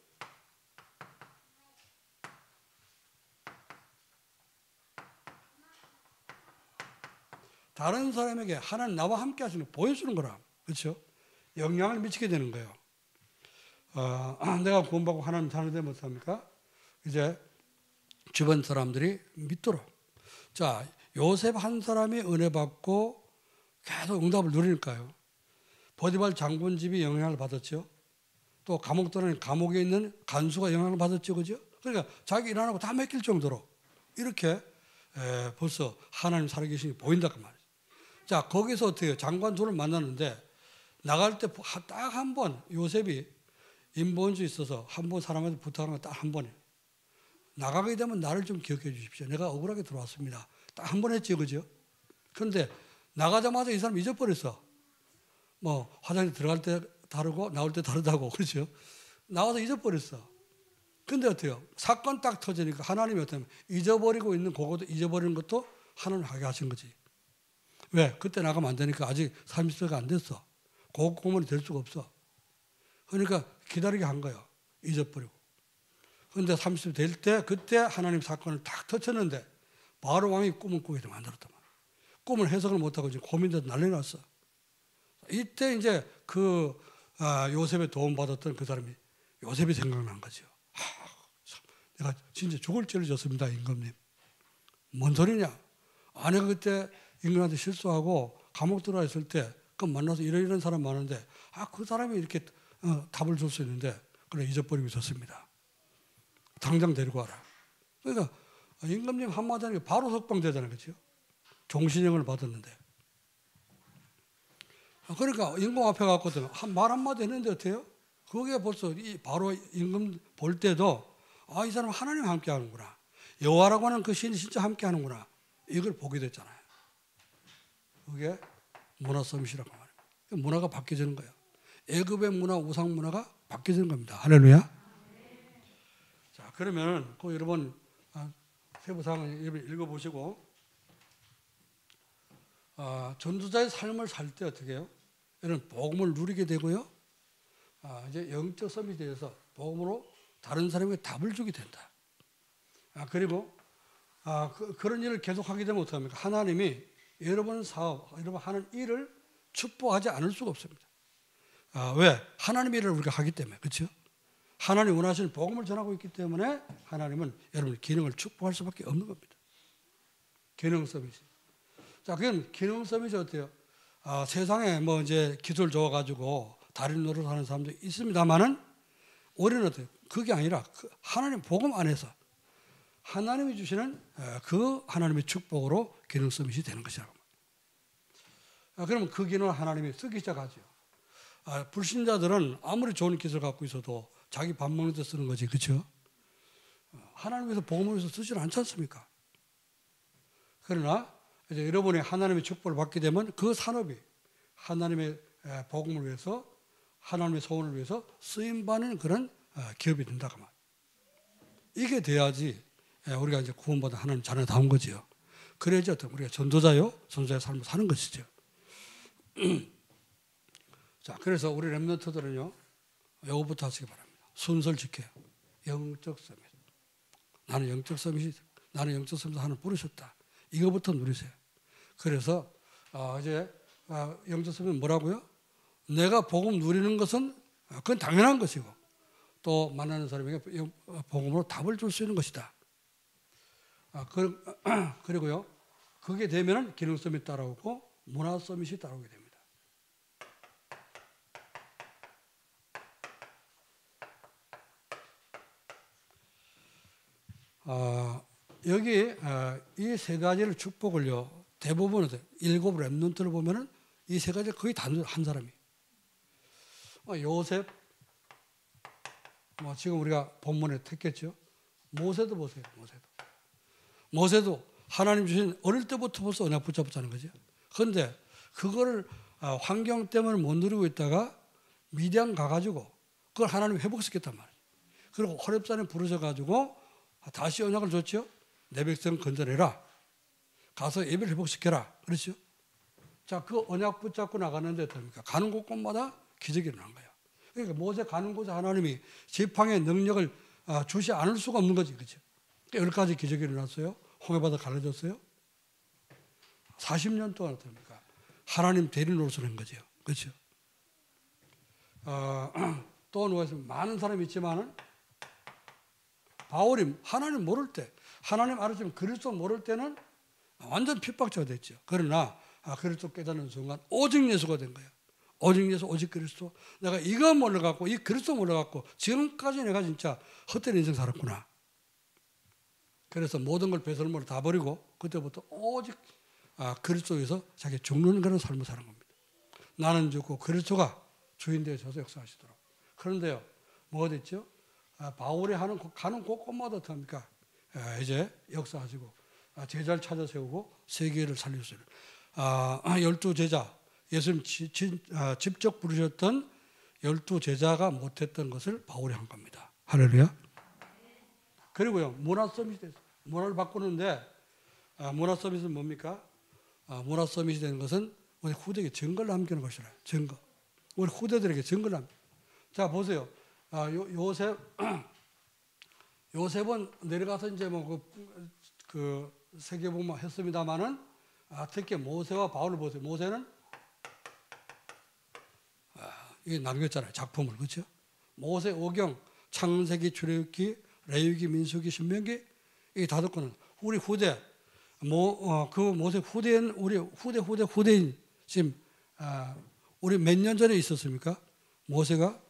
다른 사람에게 하나님 나와 함께 하시는 걸 보여주는 거라. 그렇죠? 영향을 미치게 되는 거예요. 내가 구원받고 하나님 자녀 되면 어떡합니까? 이제 주변 사람들이 믿도록. 자, 요셉 한 사람이 은혜 받고 계속 응답을 누리니까요. 보디발 장군 집이 영향을 받았죠. 또 감옥 들어가는 감옥에 있는 간수가 영향을 받았죠. 그죠? 그러니까 자기 일 안 하고 다 맡길 정도로 이렇게 벌써 하나님 살아계신 게 보인다 그 말이죠. 자, 거기서 어떻게 해요? 장관 둘을 만났는데 나갈 때 딱 한 번 요셉이 인본주의 있어서 한 번 사람한테 부탁하는 거 딱 한 번이에요. 나가게 되면 나를 좀 기억해 주십시오. 내가 억울하게 들어왔습니다. 딱 한 번 했죠. 그죠? 그런데 나가자마자 이 사람 잊어버렸어. 뭐 화장실 들어갈 때 다르고 나올 때 다르다고. 그렇죠? 나와서 잊어버렸어. 근데 어때요? 사건 딱 터지니까 하나님이 어떻게 하면 잊어버리고 있는 그것도 잊어버리는 것도 하나님 하게 하신 거지. 왜? 그때 나가면 안 되니까 아직 30세가 안 됐어. 고공무원이 될 수가 없어. 그러니까 기다리게 한 거예요. 잊어버리고. 그런데 30세 될 때 그때 하나님 사건을 딱 터쳤는데 바로 왕이 꿈을 꾸게 만들었단 말이에요. 꿈을 해석을 못하고 지금 고민돼서 난리 났어. 이때 이제 그 요셉의 도움받았던 그 사람이 요셉이 생각난 거죠. 참, 내가 진짜 죽을 죄를 졌습니다. 임금님. 뭔 소리냐. 아내가 그때 임금한테 실수하고 감옥 들어가 있을 때 그 만나서 이런 사람 많은데 그 사람이 이렇게 답을 줄 수 있는데 그래 잊어버리고 있었습니다. 당장 데리고 와라. 그러니까 임금님 한마디 하니까 바로 석방되잖아요. 그렇죠? 종신형을 받았는데. 그러니까 임금 앞에 갔거든요. 말 한마디 했는데 어때요? 그게 벌써 바로 임금 볼 때도 이 사람 하나님 함께 하는구나. 여호와라고 하는 그 신이 진짜 함께 하는구나. 이걸 보게 됐잖아요. 그게 문화 서밋이라고 말합니다. 문화가 바뀌어지는 거예요. 애굽의 문화, 우상 문화가 바뀌어지는 겁니다. 할렐루야. 자, 그러면 그 여러분 세부사항을 읽어보시고 전도자의 삶을 살 때 어떻게 해요? 이런 복음을 누리게 되고요. 이제 영적 서밋에 대해서 복음으로 다른 사람에게 답을 주게 된다. 그리고 그런 일을 계속하게 되면 어떡합니까? 하나님이 여러분 사업, 여러분 하는 일을 축복하지 않을 수가 없습니다. 왜? 하나님 일을 우리가 하기 때문에. 그렇죠? 하나님 원하시는 복음을 전하고 있기 때문에 하나님은 여러분의 기능을 축복할 수밖에 없는 겁니다. 기능 서밋이. 자, 그럼 기능 서밋이 어때요? 세상에 뭐 이제 기술 좋아가지고 다른 노릇 하는 사람도 있습니다만은 우리는 어때요? 그게 아니라 하나님 복음 안에서 하나님이 주시는 그 하나님의 축복으로 기능 서밋이 되는 것이라고. 그러면 그 기능을 하나님이 쓰기 시작하죠. 불신자들은 아무리 좋은 기술 갖고 있어도 자기 밥 먹는 데 쓰는 거지. 그렇죠? 하나님 위해서 복음을 위해서 쓰지는 않지 않습니까? 그러나 이제 여러분이 하나님의 축복을 받게 되면 그 산업이 하나님의 복음을 위해서 하나님의 소원을 위해서 쓰임받는 그런 기업이 된다고 말이에요. 이게 돼야지 우리가 이제 구원받은 하나님 자녀다운 거지요. 그래야지 어떤 우리가 전도자요, 전도자의 삶을 사는 것이죠. 자, 그래서 우리 렘넌트들은요, 이거부터 하시기 바랍니다. 순서를 지켜요. 영적 서밋. 나는 영적 서밋이, 나는 영적 서밋 하나님 부르셨다. 이거부터 누리세요. 그래서 이제 영적 서밋은 뭐라고요? 내가 복음 누리는 것은 그건 당연한 것이고 또 만나는 사람에게 복음으로 답을 줄 수 있는 것이다. 그리고요, 그게 되면 기능 서밋 따라오고 문화 서밋이 따라오게 됩니다. 여기 이 세 가지를 축복을요, 대부분 일곱 렘넌트를 보면은 이 세 가지를 거의 다 한 사람이. 요셉, 지금 우리가 본문에 택했죠. 모세도 보세요. 모세도 하나님 주신 어릴 때부터 벌써 언약 붙잡았다는 거죠. 그런데 그거를 환경 때문에 못 누리고 있다가 미디안 가가지고 그걸 하나님이 회복시켰단 말이에요. 그리고 호렙산에 부르셔가지고 다시 언약을 줬죠. 내 백성 건져내라. 가서 예배를 회복시켜라. 그렇죠. 자, 그 언약 붙잡고 나가는데 어떻습니까? 가는 곳곳마다 기적이 일어난 거예요. 그러니까 모세 가는 곳에 하나님이 지팡이의 능력을 주시 않을 수가 없는 거지. 그렇죠. 10가지 기적이 일어났어요. 홍해바다 갈라졌어요. 40년 동안 어떻습니까? 하나님 대리 노릇을 한 거죠. 그렇죠. 또 누가 있으면 많은 사람이 있지만은 바울이 하나님 모를 때, 하나님 알았지만 그리스도 모를 때는 완전 핍박자가 됐죠. 그러나 그리스도 깨닫는 순간 오직 예수가 된 거예요. 오직 예수, 오직 그리스도. 내가 이거 몰라갖고 이 그리스도 몰라갖고 지금까지 내가 진짜 헛된 인생 살았구나. 그래서 모든 걸 배설물을 다 버리고 그때부터 오직 그리스도에서 자기 죽는 그런 삶을 사는 겁니다. 나는 죽고 그리스도가 주인 되어서 역사하시도록. 그런데요, 뭐가 됐죠? 바울이 가는 곳곳마다 어떡합니까? 이제 역사하시고 제자를 찾아 세우고 세계를 살렸어요. 12제자, 예수님 직접 부르셨던 12제자가 못했던 것을 바울이 한 겁니다. 할렐루야. 그리고요, 문화 서밋이 됐어요. 문화를 바꾸는데 문화 서밋은 뭡니까? 문화 서밋이 되는 것은 우리 후대에게 증거를 남기는 것이라. 증거. 우리 후대들에게 증거를 남겨. 자, 보세요. 요셉은 내려가서 이제 그 세계복음화 했습니다만은 특히 모세와 바울을 보세요. 모세는 이게 남겼잖아요. 작품을. 그렇죠? 모세 오경, 창세기, 출애굽기, 레위기, 민수기, 신명기 이 다섯 권은 우리 후대 그 모세 후대인 우리 후대인 지금 우리 몇 년 전에 있었습니까? 모세가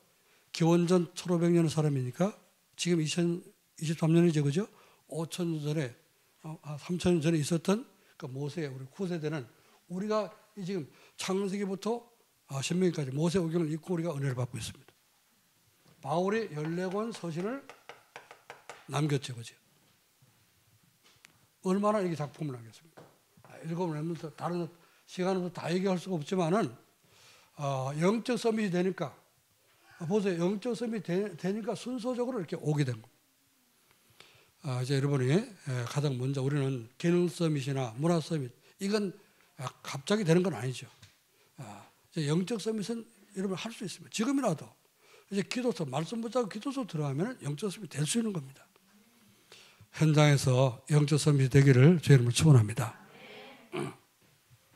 기원전 1500년의 사람이니까 지금 2023년이죠, 그죠? 5000년 전에 3000년 전에 있었던 그 모세의 우리 후세대는 우리가 지금 창세기부터 신명기까지 모세 오경을 읽고 우리가 은혜를 받고 있습니다. 바울이 14권 서신을 남겼죠, 그죠? 얼마나 이게 작품을 남겼습니까? 읽어보면 다른 시간으로 다 얘기할 수가 없지만은 영적 서밋이 되니까 보세요. 영적 서밋이 되니까 순서적으로 이렇게 오게 된 겁니다. 이제 여러분이 가장 먼저 우리는 기능 서밋이나 문화 서밋 이건 갑자기 되는 건 아니죠. 이제 영적 서밋은 여러분 할 수 있습니다. 지금이라도 이제 기도서 말씀 붙잡고 기도서 들어가면 영적 서밋이 될 수 있는 겁니다. 현장에서 영적 서밋이 되기를 주 이름으로 축원합니다.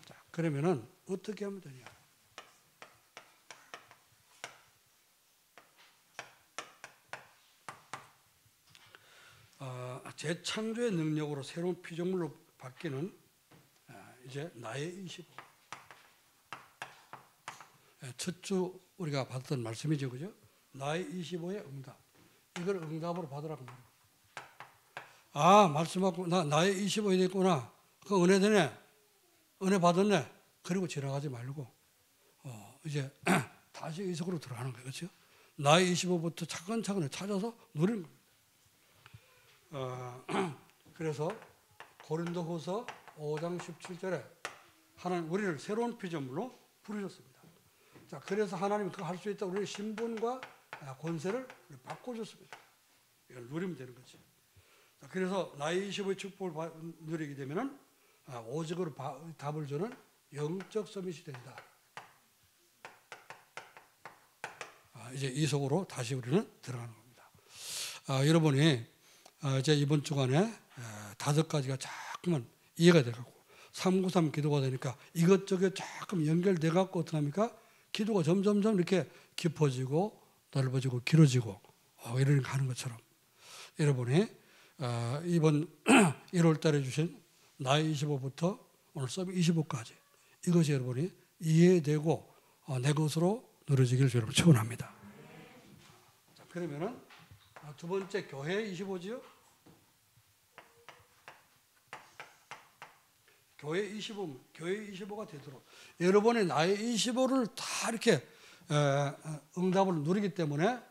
자, 그러면은 어떻게 하면 되냐? 재창조의 능력으로 새로운 피조물로 바뀌는 이제 나의 25. 첫 주 우리가 받았던 말씀이죠, 그죠? 나의 25의 응답. 이걸 응답으로 받으라고 말합니다. 말씀하고 나의 25이 됐구나. 그 은혜 되네. 은혜 받았네. 그리고 지나가지 말고 이제 다시 이 속으로 들어가는 거예요, 그렇죠? 나의 25부터 차근차근 찾아서 누리는 겁니다. 그래서 고린도후서 5장 17절에 하나님 우리를 새로운 피조물로 부르셨습니다. 자, 그래서 하나님이 그거 할 수 있다. 우리의 신분과 권세를 바꿔줬습니다. 이걸 누리면 되는 거죠. 자, 그래서 나의 25의 축복을 누리게 되면은 오직으로 답을 주는 영적 서밋이 된다. 이제 이 속으로 다시 우리는 들어가는 겁니다. 여러분이 이제 이번 주간에 5가지가 자꾸만 이해가 돼갖고 393 기도가 되니까 이것저것 조금 연결돼갖고 어떻게 합니까? 기도가 점점점 이렇게 깊어지고 넓어지고 길어지고 이렇게 하는 것처럼 여러분이 이번 1월 달에 주신 나의 25부터 오늘 서밋 25까지 이것이 여러분이 이해되고 내 것으로 누려지기를 여러분 축원합니다. 자, 그러면은 두 번째 교회 25지요. 교회 25가 되도록 여러분의 나의 25를 다 이렇게 응답을 누리기 때문에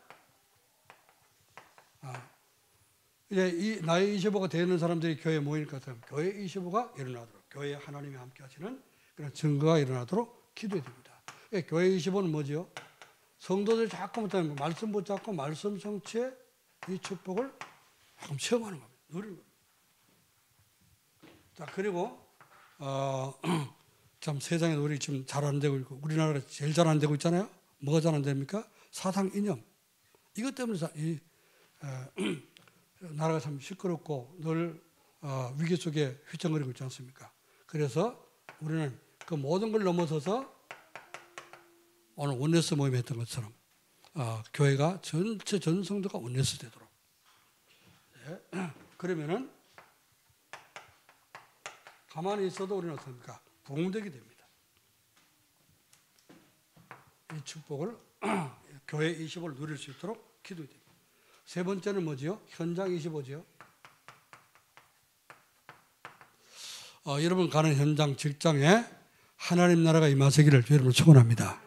이제 이 나의 25가 되는 사람들이 교회에 모이니까 교회 25가 일어나도록 교회에 하나님이 함께 하시는 그런 증거가 일어나도록 기도해야 됩니다. 교회 25는 뭐죠? 성도들이 자꾸 못하면 말씀 붙잡고 말씀 성취의 이 축복을 조금 체험하는 겁니다. 누리는 겁니다. 자, 그리고 참 세상에 우리 지금 잘 안 되고 있고 우리나라가 제일 잘 안 되고 있잖아요. 뭐가 잘 안 됩니까? 사상 이념. 이것 때문에 이 나라가 참 시끄럽고 늘 위기 속에 휘청거리고 있지 않습니까? 그래서 우리는 그 모든 걸 넘어서서 오늘 원네스 모임 했던 것처럼 교회가 전체 전 성도가 원네스 되도록. 네. 그러면은 가만히 있어도 우리는 어떻습니까? 부흥되게 됩니다. 이 축복을 교회 25를 누릴 수 있도록 기도해야 됩니다. 세 번째는 뭐지요? 현장 25지요. 여러분 가는 현장 직장에 하나님 나라가 임하시기를 여러분 축원합니다.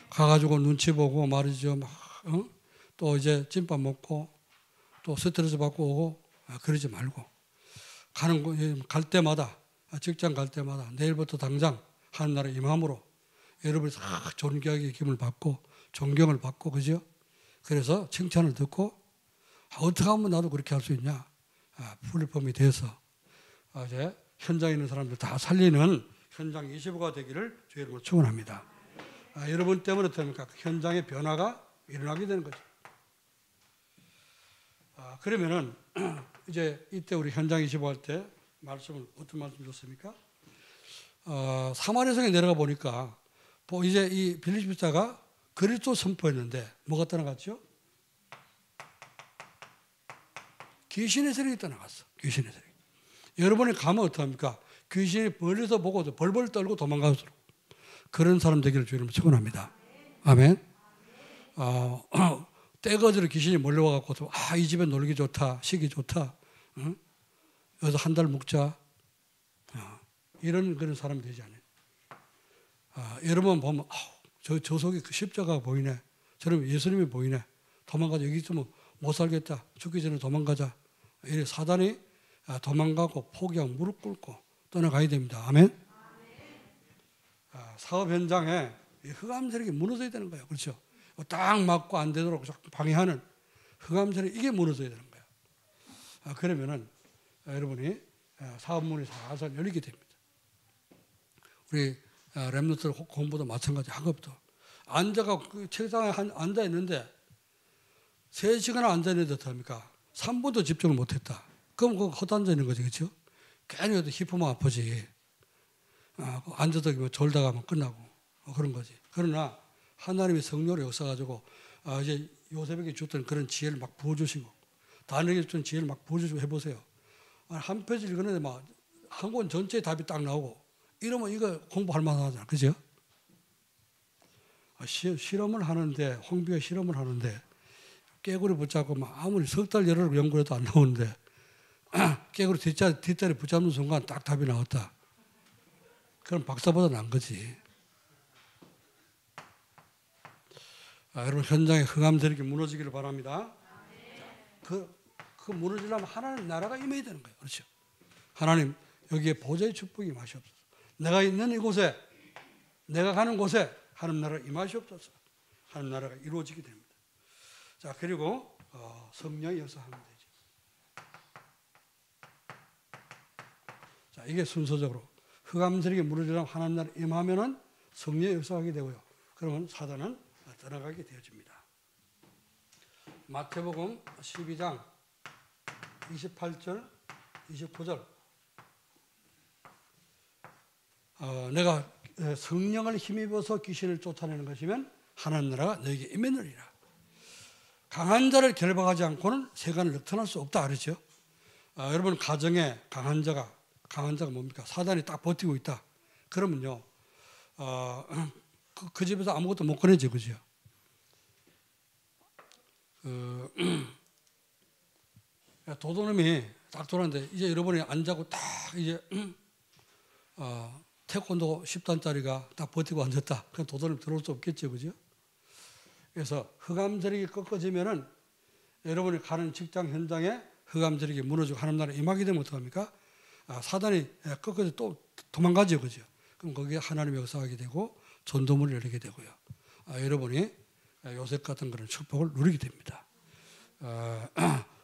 가가지고 눈치 보고 말이죠. 또 이제 찐밥 먹고 또 스트레스 받고 오고 그러지 말고 갈 때마다 직장 갈 때마다 내일부터 당장 하나님 나라 임함으로 여러분이 다 존귀하게 힘을 받고 존경을 받고 그죠? 그래서 칭찬을 듣고 어떻게 하면 나도 그렇게 할 수 있냐? 플랫폼이 돼서 이제 현장에 있는 사람들 다 살리는 현장 25가 되기를 주의 이름으로 축원합니다. 여러분 때문에 어떻습니까? 현장의 변화가 일어나게 되는 거죠. 그러면은 이제 이때 우리 현장 25 할 때 말씀을 어떤 말씀 줬습니까? 사마리아성에 내려가 보니까 이제 이 빌립 집사가 그리스도 선포했는데 뭐가 떠나갔죠? 귀신의 세력이 떠나갔어. 귀신의 세력. 여러분이 가면 어떡합니까? 귀신이 멀리서 보고도 벌벌 떨고 도망가도록 그런 사람 되기를 주님을 축원합니다. 아멘. 떼거지로 귀신이 몰려와갖고 이 집에 놀기 좋다, 쉬기 좋다, 여기서 한 달 묵자 이런 그런 사람이 되지 않아요. 여러분 보면 저 속에 그 십자가가 보이네. 저러면 예수님이 보이네. 도망가자. 여기 있으면 못 살겠다. 죽기 전에 도망가자. 이래 사단이 도망가고 포기하고 무릎 꿇고 떠나가야 됩니다. 아멘. 사업 현장에 흑암 세력이 무너져야 되는 거예요. 그렇죠? 딱 맞고 안 되도록 방해하는 흑암 세력 이게 무너져야 되는 거예요. 그러면은 여러분이 사업문이 살살 열리게 됩니다. 우리 렘넌트 공부도 마찬가지 학업도 앉아가 그 책상에 앉아 있는데 3시간 앉아 있는데 어떡합니까? 3분도 집중을 못했다. 그럼 그거 헛앉아 있는 거지, 그렇죠? 괜히 힙하면 아프지. 앉아서 졸다가 하면 끝나고 그런 거지. 그러나 하나님의 성령으로 역사 가지고 이제 요셉에게 줬던 그런 지혜를 막 부어주시고 다니엘에게 줬던 지혜를 막 부어주시고 해보세요. 한 페이지 읽었는데 막 한 권 전체의 답이 딱 나오고 이러면 이거 공부할 만하잖아, 그죠? 실험을 하는데 홍비가 실험을 하는데 깨구리 붙잡고 막 아무리 석 달 열흘 연구해도 안 나오는데 깨구리 뒷다리 붙잡는 순간 딱 답이 나왔다. 그럼 박사보다 난 거지. 여러분 현장에 흑암 세력이 무너지기를 바랍니다. 그 무너지려면 하나님 나라가 임해야 되는 거예요. 그렇죠? 하나님 여기에 보좌의 축복이 임하시옵소서. 내가 있는 이곳에 내가 가는 곳에 하나님 나라가 임하시옵소서. 하나님 나라가 이루어지게 됩니다. 자 그리고 성령의 역사하면 되죠. 자 이게 순서적으로 흑암 세력이 무너지려면 하나님 나라 임하면은 성령의 역사하게 되고요. 그러면 사단은 떠나가게 되어집니다. 마태복음 12장 28절 29절 내가 성령을 힘입어서 귀신을 쫓아내는 것이면 하나님 나라가 너에게 임하느니라. 강한 자를 결박하지 않고는 세간을 넉턴할 수 없다 그랬죠. 여러분 가정에 강한 자가 뭡니까? 사단이 딱 버티고 있다. 그러면요 그 집에서 아무것도 못 꺼내지, 그죠? 도둑놈이 딱 돌았는데 이제 여러분이 안 자고 딱 이제 태권도 10단짜리가 딱 버티고 앉았다. 그럼 도둑놈이 들어올 수 없겠죠, 그죠? 그래서 흑암 세력이 꺾어지면은 여러분이 가는 직장 현장에 흑암 세력이 무너지고 하나님 나라 임하게 되면 어떡합니까? 사단이 꺾어져 또 도망가죠, 그죠? 그럼 거기에 하나님의 역사하게 되고 전도문을 열리게 되고요. 여러분이 요셉 같은 그런 축복을 누리게 됩니다.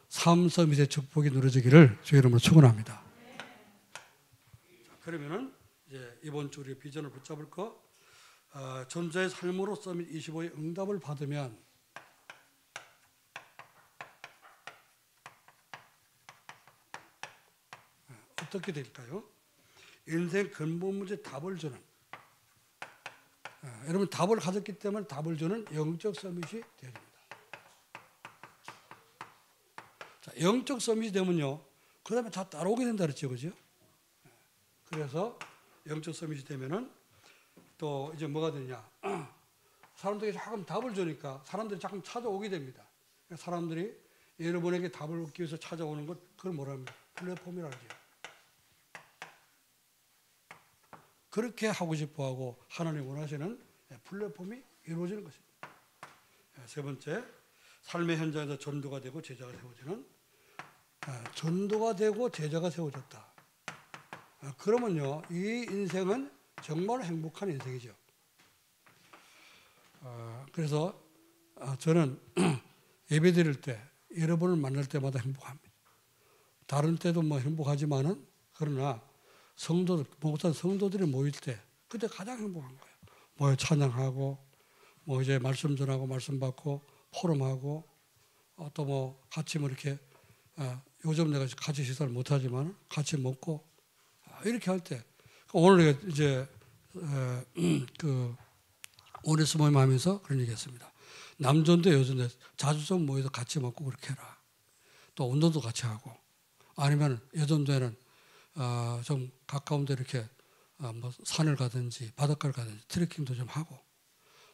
삶 서밋의 축복이 누려지기를 주의 이름으로 축원합니다. 그러면은 이제 이번 주 우리 비전을 붙잡을 거, 전자의 삶으로 서밋 25의 응답을 받으면 어떻게 될까요? 인생 근본 문제 답을 주는, 여러분 답을 가졌기 때문에 답을 주는 영적 서밋이 되어야 됩니다. 자, 영적 서밋이 되면요, 그 다음에 다 따라오게 된다 그랬죠, 그죠? 그래서 영적 서밋이 되면은 또 이제 뭐가 되냐? 사람들이 조금 답을 주니까 사람들이 조금 찾아오게 됩니다. 사람들이 여러분에게 답을 얻기 위해서 찾아오는 것, 그걸 뭐라 합니까? 플랫폼이라고 하죠. 그렇게 하고 싶어하고 하나님 원하시는 플랫폼이 이루어지는 것입니다. 세 번째, 삶의 현장에서 전도가 되고 제자가 세워지는, 전도가 되고 제자가 세워졌다. 그러면요, 이 인생은 정말 행복한 인생이죠. 그래서 저는 예배 드릴 때 여러분을 만날 때마다 행복합니다. 다른 때도 뭐 행복하지만은, 그러나 목사 성도들이 모일 때 그때 가장 행복한 거예요. 모여 찬양하고, 뭐 이제 말씀 전하고 말씀 받고 포럼하고, 또 뭐 같이 뭐 이렇게, 요즘 내가 같이 식사를 못하지만 같이 먹고, 이렇게 할 때, 오늘 이제 그 오네스모임 하면서 그런 얘기했습니다. 남전도 여전도 자주 좀 모여서 같이 먹고 그렇게 해라. 또 운동도 같이 하고, 아니면 여전도에는 좀 가까운 데 이렇게 뭐 산을 가든지 바닷가를 가든지 트레킹도 좀 하고,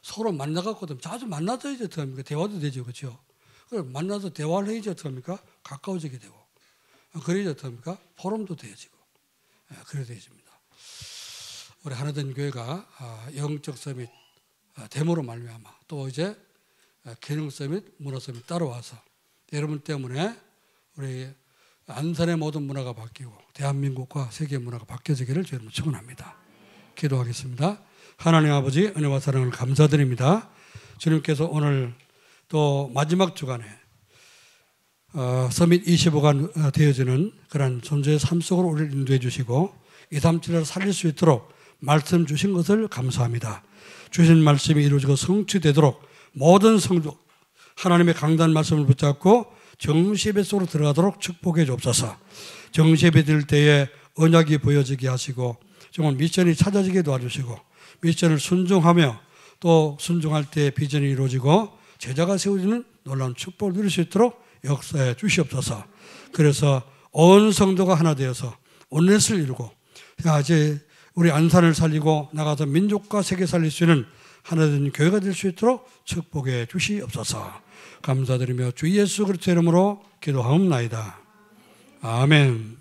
서로 만나갖고 자주 만나서 이제 어떡합니까? 대화도 되죠, 그렇죠? 만나서 대화를 해야지 어떡합니까? 가까워지게 되고, 그래야지 어떡합니까? 포럼도 되어지고, 그래야 되어집니다. 우리 하나된 교회가 영적 서밋 데모로 말미암아, 또 이제 기능 서밋, 문화 서밋 따라와서 여러분 때문에 우리 안산의 모든 문화가 바뀌고 대한민국과 세계 문화가 바뀌어지기를 저는 축원합니다. 기도하겠습니다. 하나님 아버지, 은혜와 사랑을 감사드립니다. 주님께서 오늘 또 마지막 주간에 서밋 25가 되어지는 그런 존재의 삶 속으로 우리를 인도해 주시고 237을 살릴 수 있도록 말씀 주신 것을 감사합니다. 주신 말씀이 이루어지고 성취되도록 모든 성도 하나님의 강단 말씀을 붙잡고 정시예배 속으로 들어가도록 축복해 주옵소서. 정시예배 드릴 때에 언약이 보여지게 하시고 정말 미션이 찾아지게 도와주시고 미션을 순종하며 또 순종할 때 비전이 이루어지고 제자가 세워지는 놀라운 축복을 누릴 수 있도록 역사해 주시옵소서. 그래서 온 성도가 하나 되어서 온넷을 이루고 이제 우리 안산을 살리고 나가서 민족과 세계 살릴 수 있는 하나된 교회가 될 수 있도록 축복해 주시옵소서. 감사드리며 주 예수 그리스도의 이름으로 기도하옵나이다. 아멘.